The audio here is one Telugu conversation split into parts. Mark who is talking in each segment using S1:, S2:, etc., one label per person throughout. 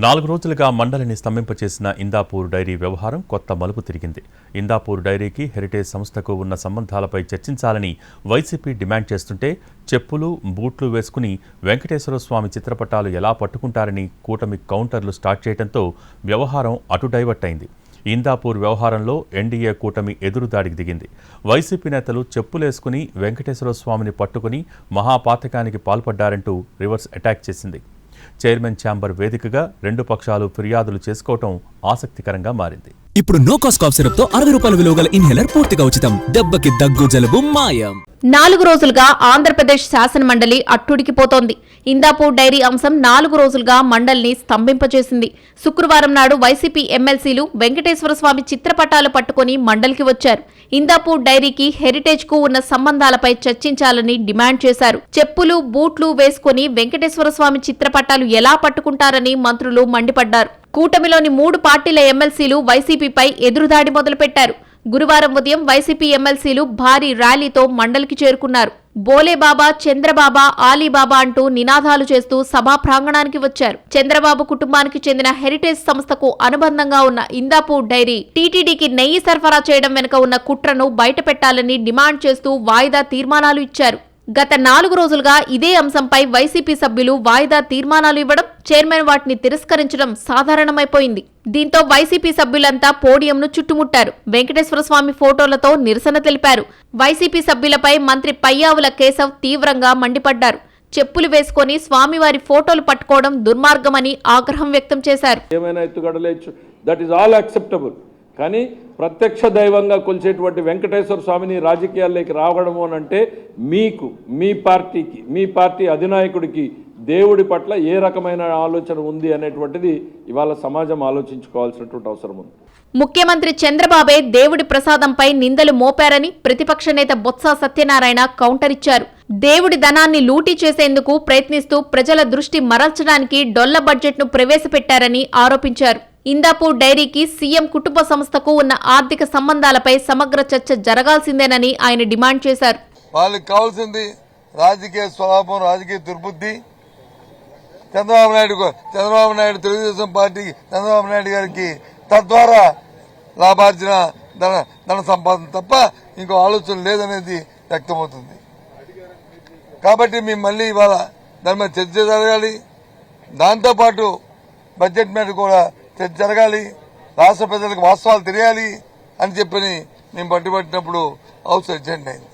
S1: 4 రోజులుగా మండలిని స్తంభింపచేసిన ఇందాపూర్ డైరీ వ్యవహారం కొత్త మలుపు తిరిగింది. ఇందాపూర్ డైరీకి హెరిటేజ్ సంస్థకు ఉన్న సంబంధాలపై చర్చించాలని వైసీపీ డిమాండ్ చేస్తుంటే చెప్పులు, బూట్లు వేసుకుని వెంకటేశ్వర స్వామి చిత్రపటాలు ఎలా పట్టుకుంటారని కూటమి కౌంటర్లు స్టార్ట్ చేయడంతో వ్యవహారం అటు డైవర్ట్ అయింది. ఇందాపూర్ వ్యవహారంలో ఎన్డీఏ కూటమి ఎదురుదాడికి దిగింది. వైసీపీ నేతలు చెప్పులేసుకుని వెంకటేశ్వర స్వామిని పట్టుకుని మహాపాతకానికి పాల్పడ్డారంటూ రివర్స్ అటాక్ చేసింది. చైర్మన్ ఛాంబర్ వేదికగా రెండు పక్షాలు ఫిర్యాదులు చేసుకోవటం ఆసక్తికరంగా మారింది.
S2: ఇప్పుడు నో కాస్ట్ కాఫ్ సిరప్ తో 60 రూపాయల విలువ గల ఇన్హేలర్ పూర్తిగా ఉచితం. దెబ్బకి దగ్గు జలుబు మాయం.
S3: 4 రోజులుగా ఆంధ్రప్రదేశ్ శాసన మండలి అట్టుడికిపోతోంది. ఇందాపూర్ డైరీ అంశం 4 రోజులుగా మండలిని స్తంభింపచేసింది. శుక్రవారం నాడు వైసీపీ ఎమ్మెల్సీలు వెంకటేశ్వర స్వామి చిత్రపటాలు పట్టుకుని మండలికి వచ్చారు. ఇందాపూర్ డైరీకి హెరిటేజ్ కు ఉన్న సంబంధాలపై చర్చించాలని డిమాండ్ చేశారు. చెప్పులు, బూట్లు వేసుకుని వెంకటేశ్వర స్వామి చిత్రపటాలు ఎలా పట్టుకుంటారని మంత్రులు మండిపడ్డారు. కూటమిలోని 3 పార్టీల ఎమ్మెల్సీలు వైసీపీపై ఎదురుదాడి మొదలుపెట్టారు. గురువారం ఉదయం వైసీపీ ఎమ్మెల్సీలు భారీ ర్యాలీతో మండలికి చేరుకున్నారు. బోలేబాబా, చంద్రబాబా, ఆలీబాబా అంటూ నినాదాలు చేస్తూ సభా ప్రాంగణానికి వచ్చారు. చంద్రబాబు కుటుంబానికి చెందిన హెరిటేజ్ సంస్థకు అనుబంధంగా ఉన్న ఇందాపూర్ డైరీ టీటీడీకి నెయ్యి సరఫరా చేయడం వెనుక ఉన్న కుట్రను బయటపెట్టాలని డిమాండ్ చేస్తూ వాయిదా తీర్మానాలు ఇచ్చారు. గత 4 రోజులుగా ఇదే అంశంపై వైసీపీ సభ్యులు వాయిదా తీర్మానాలు ఇవ్వడం, చైర్మన్ వాటిని తిరస్కరించడం సాధారణమైపోయింది. దీంతో వైసీపీ సభ్యులంతా పోడియంను చుట్టుముట్టారు. వెంకటేశ్వర స్వామి ఫోటోలతో నిరసన తెలిపారు. వైసీపీ సభ్యులపై మంత్రి పయ్యావుల కేశవ్ తీవ్రంగా మండిపడ్డారు. చెప్పులు వేసుకొని స్వామివారి ఫోటోలు పట్టుకోవడం దుర్మార్గమని ఆగ్రహం వ్యక్తం చేశారు.
S4: కానీ ప్రత్యక్ష దైవంగా కొలిచేటువంటి వెంకటేశ్వర స్వామిని రాజకీయాల్లోకి రావడము అని అంటే మీకు, మీ పార్టీ అధినాయకుడికి దేవుడి పట్ల ఏ రకమైన ఆలోచన ఉంది అనేటువంటిది ఇవాళ సమాజం ఆలోచించుకోవాల్సినటువంటి అవసరం ఉంది.
S3: ముఖ్యమంత్రి చంద్రబాబే దేవుడి ప్రసాదంపై నిందలు మోపారని ప్రతిపక్ష నేత బొత్స సత్యనారాయణ కౌంటర్ ఇచ్చారు. దేవుడి ధనాన్ని లూటీ చేసేందుకు ప్రయత్నిస్తూ ప్రజల దృష్టి మరల్చడానికి డొల్ల బడ్జెట్ను ప్రవేశపెట్టారని ఆరోపించారు. ఇందాపూర్ డైరీకి సీఎం కుటుంబ సంస్థకు ఉన్న ఆర్థిక సంబంధాలపై సమగ్ర చర్చ జరగాల్సిందేనని ఆయన డిమాండ్ చేశారు.
S5: వాళ్ళకి కావాల్సింది రాజకీయ స్వలాభం, రాజకీయ దుర్బుద్ధి. చంద్రబాబు నాయుడు తెలుగుదేశం పార్టీకి, చంద్రబాబు నాయుడు గారికి తద్వారా లాభార్జన, ధన సంపాదన తప్ప ఇంకో ఆలోచన లేదనేది వ్యక్తమవుతుంది. కాబట్టి మేము మళ్ళీ ఇవాళ దాని మీద చర్చ జరగాలి. దాంతోపాటు బడ్జెట్ మీద కూడా చర్చ జరగాలి. రాష్ట్ర ప్రజలకు వాస్తవాలు తెలియాలి అని చెప్పని మేము పట్టుబట్టినప్పుడు హౌస్ అర్జెంట్ అయింది.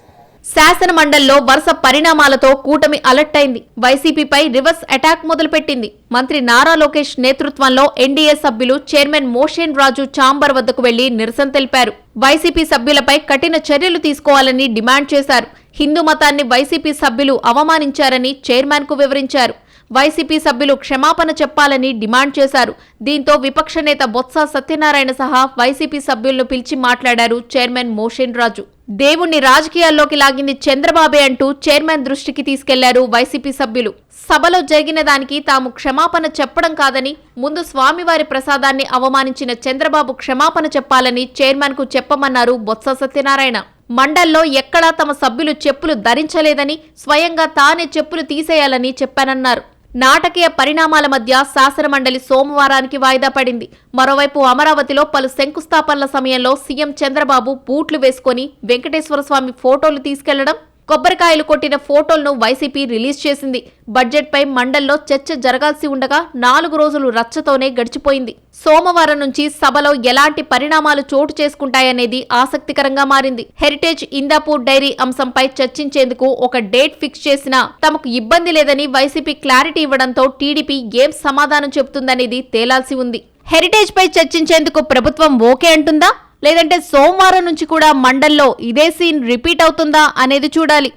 S3: శాసన మండలిలో వరుస పరిణామాలతో కూటమి అలర్ట్ అయింది. వైసీపీపై రివర్స్ అటాక్ మొదలుపెట్టింది. మంత్రి నారా లోకేష్ నేతృత్వంలో ఎన్డీఏ సభ్యులు చైర్మన్ మోషేన్ రాజు ఛాంబర్ వద్దకు వెళ్లి నిరసన తెలిపారు. వైసీపీ సభ్యులపై కఠిన చర్యలు తీసుకోవాలని డిమాండ్ చేశారు. హిందూ మతాన్ని వైసీపీ సభ్యులు అవమానించారని చైర్మన్ కు వివరించారు. వైసీపీ సభ్యులు క్షమాపణ చెప్పాలని డిమాండ్ చేశారు. దీంతో విపక్ష నేత బొత్స సత్యనారాయణ సహా వైసీపీ సభ్యులను పిలిచి మాట్లాడారు చైర్మన్ మోషేన్ రాజు. దేవుణ్ణి రాజకీయాల్లోకి లాగింది చంద్రబాబే అంటూ చైర్మన్ దృష్టికి తీసుకెళ్లారు వైసీపీ సభ్యులు. సభలో జరిగిన దానికి తాము క్షమాపణ చెప్పడం కాదని, ముందు స్వామివారి ప్రసాదాన్ని అవమానించిన చంద్రబాబు క్షమాపణ చెప్పాలని చైర్మన్ కు చెప్పమన్నారు బొత్స సత్యనారాయణ. మండల్లో ఎక్కడా తమ సభ్యులు చెప్పులు ధరించలేదని, స్వయంగా తానే చెప్పులు తీసేయాలని చెప్పానన్నారు. నాటకీయ పరిణామాల మధ్య శాసన మండలి సోమవారానికి వాయిదా పడింది. మరోవైపు అమరావతిలో పలు శంకుస్థాపనల సమయంలో సీఎం చంద్రబాబు బూట్లు వేసుకుని వెంకటేశ్వర స్వామి ఫోటోలు తీసుకెళ్లడం, కొబ్బరికాయలు కొట్టిన ఫోటోలను వైసీపీ రిలీజ్ చేసింది. బడ్జెట్పై మండల్లో చర్చ జరగాల్సి ఉండగా 4 రోజులు రచ్చతోనే గడిచిపోయింది. సోమవారం నుంచి సభలో ఎలాంటి పరిణామాలు చోటు చేసుకుంటాయనేది ఆసక్తికరంగా మారింది. హెరిటేజ్ ఇందాపూర్ డైరీ అంశంపై చర్చించేందుకు ఒక డేట్ ఫిక్స్ చేసినా తమకు ఇబ్బంది లేదని వైసీపీ క్లారిటీ ఇవ్వడంతో టీడీపీ ఏం సమాధానం చెబుతుందనేది తేలాల్సి ఉంది. హెరిటేజ్ పై చర్చించేందుకు ప్రభుత్వం ఓకే అంటుందా, లేదంటే సోమవారం నుంచి కూడా మండల్లో ఇదే సీన్ రిపీట్ అవుతుందా అనేది చూడాలి.